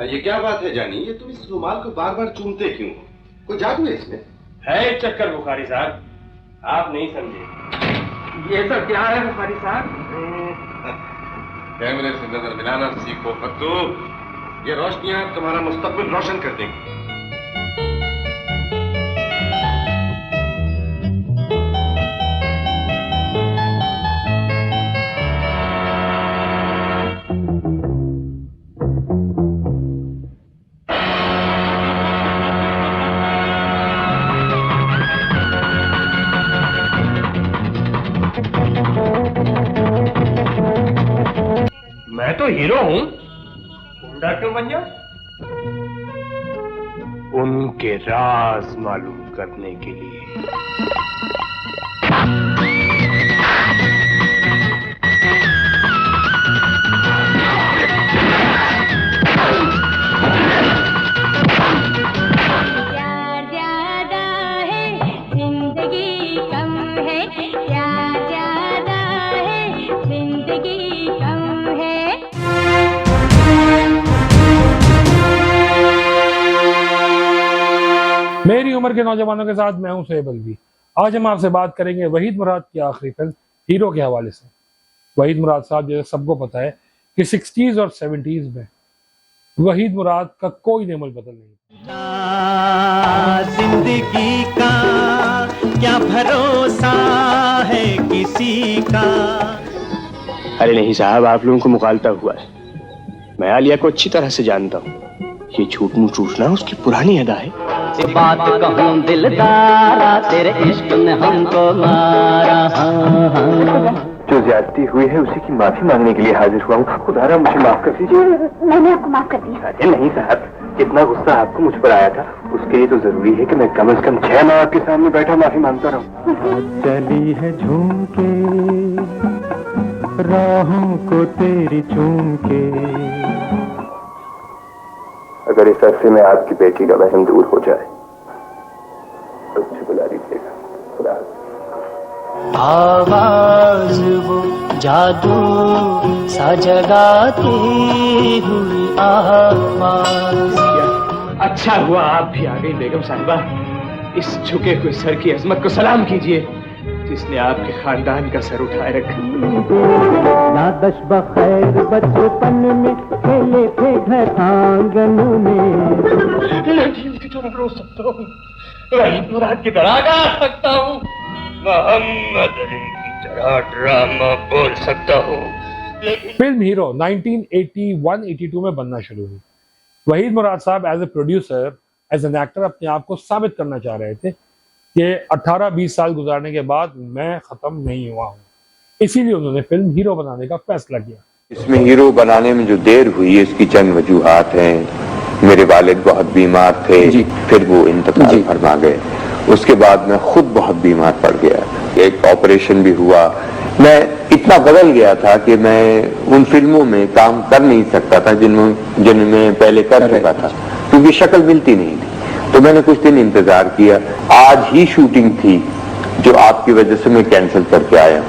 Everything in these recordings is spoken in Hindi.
ये क्या बात है जानी, ये तुम इस रुमाल को बार बार चूमते क्यों? कोई जादू है इसमें? है चक्कर बुखारी साहब, आप नहीं समझे। ये तो क्या है बुखारी साहब? कैमरे से नजर मिलाना सीखो फद्दू, ये रोशनियां तुम्हारा मुस्तकबिल रोशन कर देंगी। मैं तो हीरो हूँ, गुंडा क्यों बन जाऊं? उनके राज मालूम करने के लिए। प्यार ज्यादा है, जिंदगी कम है। प्यार ज्यादा है, जिंदगी कम है। मेरी उम्र के नौजवानों के साथ मैं हूं शोएब अलवी। आज हम आपसे बात करेंगे वहीद मुराद की आखिरी फिल्म हीरो के हवाले से। वहीद मुराद साहब, जैसे सबको पता है कि 60s और 70s में वहीद मुराद का कोई नेमल बदल नहीं। जिंदगी का क्या भरोसा है किसी का। अरे नहीं साहब, आप लोगों को मुखालता हुआ है। मैं आलिया को अच्छी तरह से जानता हूँ। ये झूठ मूठ टूटना उसकी पुरानी अदा है। बात कहूँ दिलदारा, तेरे इश्क ने हमको मारा। जो ज्यादती हुई है उसी की माफी मांगने के लिए हाजिर हुआ हूँ। खुदारा मुझे माफ कर दीजिए। मैंने आपको माफ कर दिया। अरे नहीं साहब, कितना गुस्सा आपको मुझ पर आया था, उसके लिए तो जरूरी है कि मैं कम से कम 6 माह आपके सामने बैठा माफी मांगता रहूँ। चली है झूम के राहों को तेरी चूम के। अगर इस अरसे में आपकी बेटी का वहम दूर हो जाए तो मुझे बुला लीजिएगा। खुदा हाफ़िज़। आवाज वो जादू सा जगाती हुई आवाज। अच्छा हुआ आप भी आ गई बेगम साहिबा। इस झुके हुए सर की अजमत को सलाम कीजिए, जिसने आपके खानदान का सर उठाए रखा। नादश बखैर बचपन में खेले थे घर आंगन में। लड़कियों की तरह रो सकता हूँ, वहीद मुराद की तरह गा सकता हूँ, मोहम्मद अली की तरह ड्रामा बोल सकता हूँ। फिल्म हीरो 1981-82 में बनना शुरू हुई। वहीद मुराद साहब as a producer, as an actor अपने आप को साबित करना चाह रहे थे कि 18-20 साल गुजारने के बाद मैं खत्म नहीं हुआ हूँ। इसीलिए उन्होंने फिल्म हीरो बनाने का फैसला किया। इसमें हीरो बनाने में जो देर हुई है इसकी चंद वजूहात हैं। मेरे वालिद बहुत बीमार थे, फिर वो इंतकाल फरमा गए। उसके बाद मैं खुद बहुत बीमार पड़ गया, एक ऑपरेशन भी हुआ। मैं इतना बदल गया था कि मैं उन फिल्मों में काम कर नहीं सकता था जिनमें पहले कर चुका था, क्योंकि शक्ल मिलती नहीं थी। तो मैंने कुछ दिन इंतजार किया। आज ही शूटिंग थी जो आपकी वजह से मैं कैंसिल करके आया।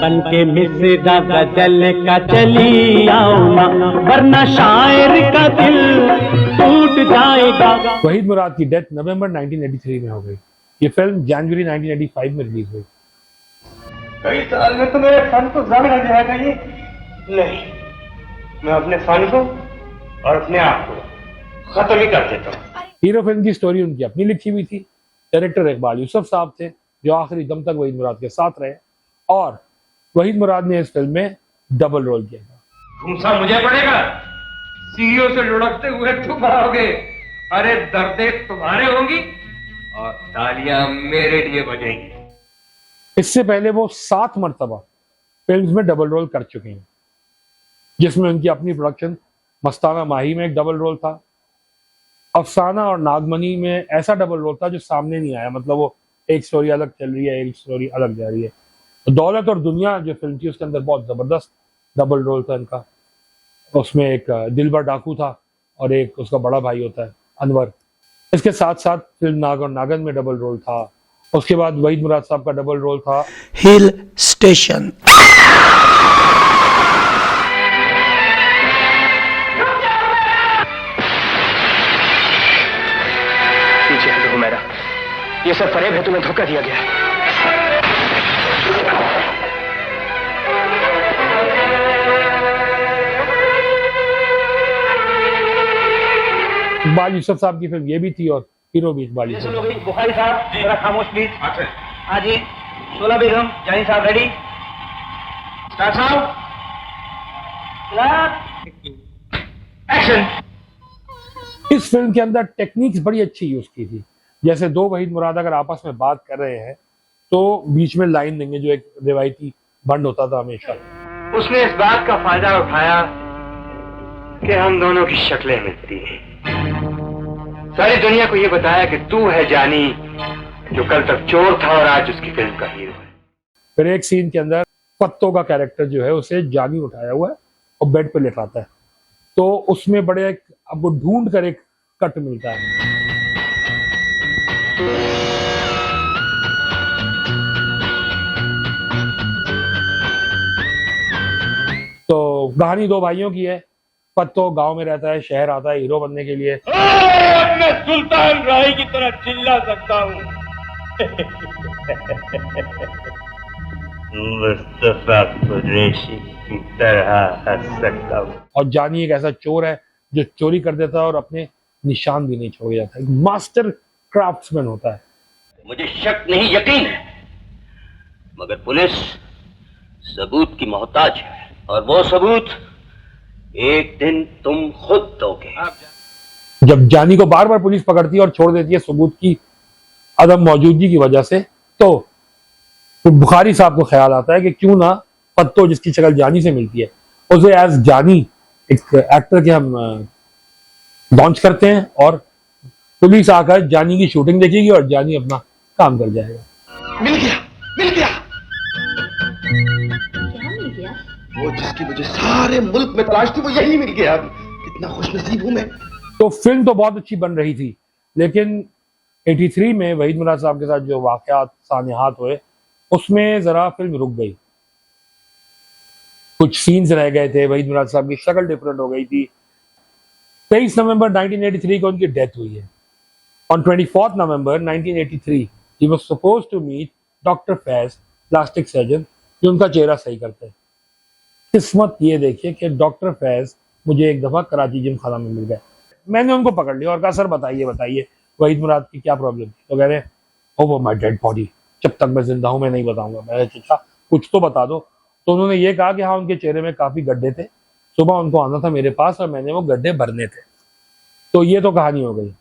बन के मिसरा गजल का चली आओ ना, वरना शायर का दिल टूट जाएगा। वहीद मुराद की डेथ नवंबर 1983 में हो गई। ये फिल्म जनवरी 1985 में रिलीज हुई। कई साल में तो मेरे फन को जंग लग जाएगा ये। नहीं, मैं अपने फन को और अपने आप को खत्म ही कर देता हूँ। हीरो फिल्म की स्टोरी उनकी अपनी लिखी हुई थी। डायरेक्टर इकबाल यूसुफ साहब थे, जो आखिरी दम तक वहीद मुराद के साथ रहे, और वहीद मुराद ने इस फिल्म में डबल रोल किया था। घूमसा मुझे पड़ेगा, सीईओ से लुढ़कते हुए तुम आओगे। अरे दर्दे तुम्हारे होंगी और तालियां मेरे लिए बजेंगी। इससे पहले वो 7 मरतबा फिल्म्स में डबल रोल कर चुके हैं, जिसमें उनकी अपनी प्रोडक्शन मस्ताना माही में एक डबल रोल था। अफसाना और नागमनी में ऐसा डबल रोल था जो सामने नहीं आया, मतलब वो एक स्टोरी अलग चल रही है, एक स्टोरी अलग जा रही है। तो दौलत और दुनिया जो फिल्म थी उसके अंदर बहुत ज़बरदस्त डबल रोल था इनका। उसमें एक दिलबर डाकू था और एक उसका बड़ा भाई होता है अनवर। इसके साथ साथ फिल्म नाग और नागन में डबल रोल था। उसके बाद वहीद मुराद साहब का डबल रोल था हिल स्टेशन। ये सब फरेब है, तुम्हें धोखा दिया गया है। इकबाल यूसुफ साहब की फिल्म ये भी थी और हीरो भी इकबाल यूसुफ। सुनो भाई, बुखारी साहब जरा खामोश प्लीज। हाँ जी, 16 बेगम, जानी साहब रेडी। स्टार साहब, एक्शन। इस फिल्म के अंदर टेक्निक्स बड़ी अच्छी यूज की थी। जैसे दो वहीद मुराद अगर आपस में बात कर रहे हैं तो बीच में लाइन देंगे, जो एक रिवायती बंद होता था हमेशा। उसने इस बात का फायदा उठाया कि हम दोनों की शक्लें मिलती हैं। सारी दुनिया को ये बताया कि तू है जानी, जो कल तक चोर था और आज उसकी फिल्म का हीरो है। फिर एक सीन के अंदर पत्तों का कैरेक्टर जो है उसे जानी उठाया हुआ है और बेड पे लेटाता है, तो उसमें बड़े आपको ढूंढ कर एक कट मिलता है। तो कहानी दो भाइयों की है। पत्तो गांव में रहता है, शहर आता है हीरो बनने के लिए। मैं सुल्तान राही की तरह चिल्ला सकता हूँ। मुस्तफा कुरैशी की तरह हंस सकता हूँ। और जानी एक ऐसा चोर है जो चोरी कर देता है और अपने निशान भी नहीं छोड़ जाता है। एक मास्टर क्राफ्ट्समैन होता है। मुझे शक नहीं, यकीन है, मगर पुलिस सबूत की मोहताज है और वो सबूत एक दिन तुम खुद दोगे। जब जानी को बार बार पुलिस पकड़ती है और छोड़ देती है सबूत की अदम मौजूदगी की वजह से, तो बुखारी साहब को ख्याल आता है कि क्यों ना पत्तो, जिसकी शक्ल जानी से मिलती है, उसे एज जानी एक एक्टर के हम लॉन्च करते हैं और पुलिस आकर जानी की शूटिंग देखेगी और जानी अपना काम कर जाएगा। मिल गया, मिल गया। क्या मिल गया? वो जिसकी मुझे सारे मुल्क में तलाश थी, वो यही मिल गया। कितना खुशनसीब हूं मैं। तो फिल्म तो बहुत अच्छी बन रही थी, लेकिन 83 में वहीद मुराद साहब के साथ जो वाकयात सानिहात हुए, उसमें जरा फिल्म रुक गई। कुछ सीन्स रह गए थे, वहीद मुराद साहब की शक्ल डिफरेंट हो गई थी। 23 नवंबर 1983 को उनकी डेथ हुई है। On 24 November 1983 he was supposed to meet doctor Faiz, plastic surgeon, जो उनका चेहरा सही करते हैं। किस्मत ये देखिए कि डॉक्टर फैज मुझे एक दफा कराची जिम खाना में मिल गए। मैंने उनको पकड़ लिया और कहा, सर बताइए वहीद मुराद की क्या प्रॉब्लम थी? तो कह रहे ओवर माय डेड बॉडी, जब तक मैं जिंदा हूं मैं नहीं बताऊंगा। मैंने अच्छा कुछ तो बता दो। तो उन्होंने ये कहा कि हाँ, उनके चेहरे में काफी गड्ढे थे, सुबह उनको आना था मेरे पास और मैंने वो गड्ढे भरने थे। तो ये तो कहानी हो गई।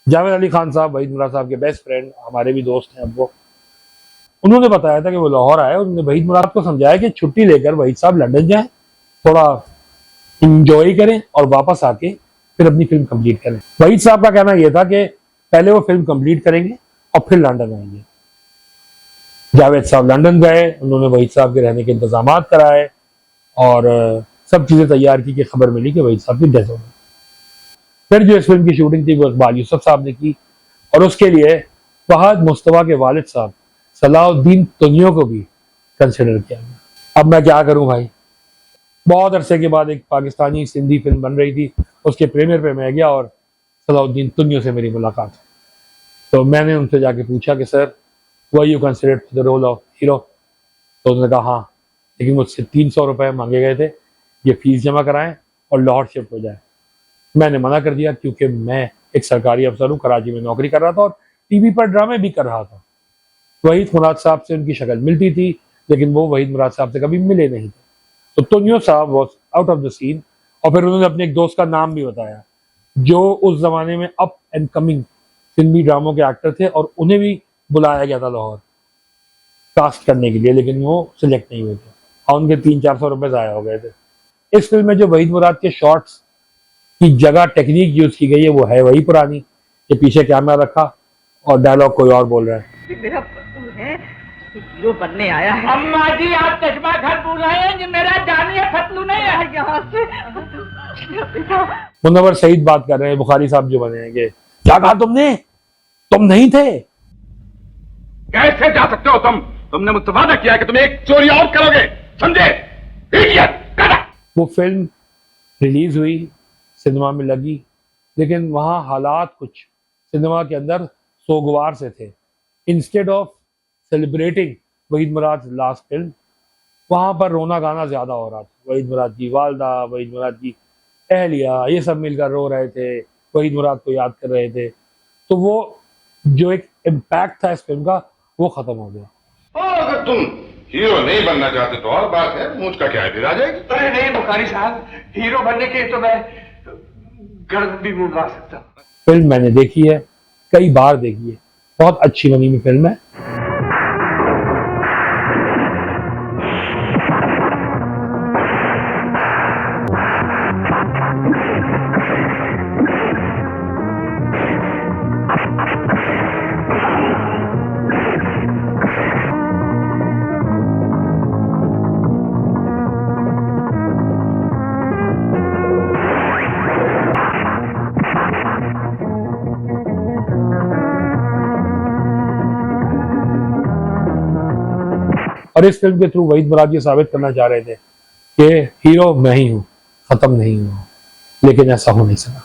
जावेद अली खान साहब, वहीद मुराद साहब के बेस्ट फ्रेंड, हमारे भी दोस्त हैं अब वो, उन्होंने बताया था कि वो लाहौर आए। उन्होंने वहीद मुराद को समझाया कि छुट्टी लेकर वहीद साहब लंदन जाएं, थोड़ा इंजॉय करें और वापस आके फिर अपनी फिल्म कंप्लीट करें। वहीद साहब का कहना यह था कि पहले वो फिल्म कंप्लीट करेंगे और फिर लंदन आएंगे। जावेद साहब लंदन गए, उन्होंने वहीद साहब के रहने के इंतजाम कराए और सब चीजें तैयार की कि खबर मिली कि वहीद साहब की डेथ हो गई। फिर जो इस फिल्म की शूटिंग थी वो इकबाल यूसुफ साहब ने की और उसके लिए फहद मुस्तफा के वालिद साहब सलाउद्दीन तुनियो को भी कंसिडर किया गया। अब मैं क्या करूं भाई, बहुत अरसे के बाद एक पाकिस्तानी सिंधी फिल्म बन रही थी, उसके प्रीमियर पे मैं गया और सलाउद्दीन तुनियो से मेरी मुलाकात। तो मैंने उनसे जाके पूछा कि sir were you considered the role of hero? तो उन्होंने कहा हाँ, लेकिन मुझसे 300 रुपये मांगे गए थे, ये फीस जमा कराएं और लाहौर शिफ्ट हो जाए। मैंने मना कर दिया क्योंकि मैं एक सरकारी अफसर हूँ, कराची में नौकरी कर रहा था और टीवी पर ड्रामे भी कर रहा था। वहीद मुराद साहब से उनकी शक्ल मिलती थी, लेकिन वो वहीद मुराद साहब से कभी मिले नहीं थे। तो तुनियो साहब was out of the scene. और फिर उन्होंने अपने एक दोस्त का नाम भी बताया जो उस जमाने में अप एंड कमिंग सिंधी ड्रामों के एक्टर थे और उन्हें भी बुलाया गया था लाहौर कास्ट करने के लिए, लेकिन वो सिलेक्ट नहीं हुए थे और उनके 300-400 रुपए ज़ाया हो गए थे। इस फिल्म में जो वहीद मुराद के शॉट्स की जगह टेक्निक यूज की गई है वो है वही पुरानी, कि पीछे कैमरा रखा और डायलॉग कोई और बोल रहा है। मेरा पत्तू है, हीरो बनने आया है। अम्मा जी आप चश्मा घर बुलाए जी, मेरा जानी है पतलू नहीं है यहाँ से। मुनव्वर सईद बात कर रहे हैं, बुखारी साहब जो बने हैं कि क्या कहा तुमने, तुम नहीं थे? कैसे जा सकते हो तुम? तुमने मुझसे वादा किया कि तुम एक चोरी और करोगे, समझे? वो फिल्म रिलीज हुई, सिनेमा में लगी, लेकिन वहां हालात कुछ सिनेमा के अंदर सोगवार से थे। Instead of celebrating Waheed Murad last film, वहां पर रोना गाना ज्यादा हो रहा था। वहीद मुराद की वालदा, वहीद मुराद की अहलिया, ये सब मिलकर रो रहे थे, वहीद मुराद को याद कर रहे थे। तो वो जो एक इम्पैक्ट था इस फिल्म का वो खत्म हो गया। और अगर तुम हीरो नहीं बनना चाहते तो और बात है, मुझ का क्या है, फिर आ जाएगी। अरे नहीं बुखारी साहब, हीरो बनने के तो मैं गर्द भी मुड़वा सकता हूँ। फिल्म मैंने देखी है, कई बार देखी है, बहुत अच्छी बनी हुई फिल्म है। और इस फिल्म के थ्रू वहीद मुराद ये साबित करना चाह रहे थे कि हीरो मैं ही हूँ, खत्म नहीं हुआ, लेकिन ऐसा हो नहीं सका।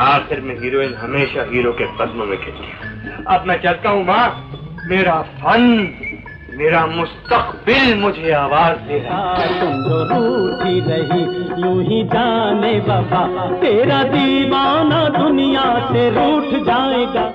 आखिर में हीरोइन हमेशा हीरो के कदमों में खिंची। अब मैं चलता हूँ माँ, मेरा फन, मेरा मुस्तकबिल मुझे आवाज दे रहा है। तुम जो रूठी रही यूं ही जाने बाबा, तेरा दीवाना दुनिया से रूठ जाएगा।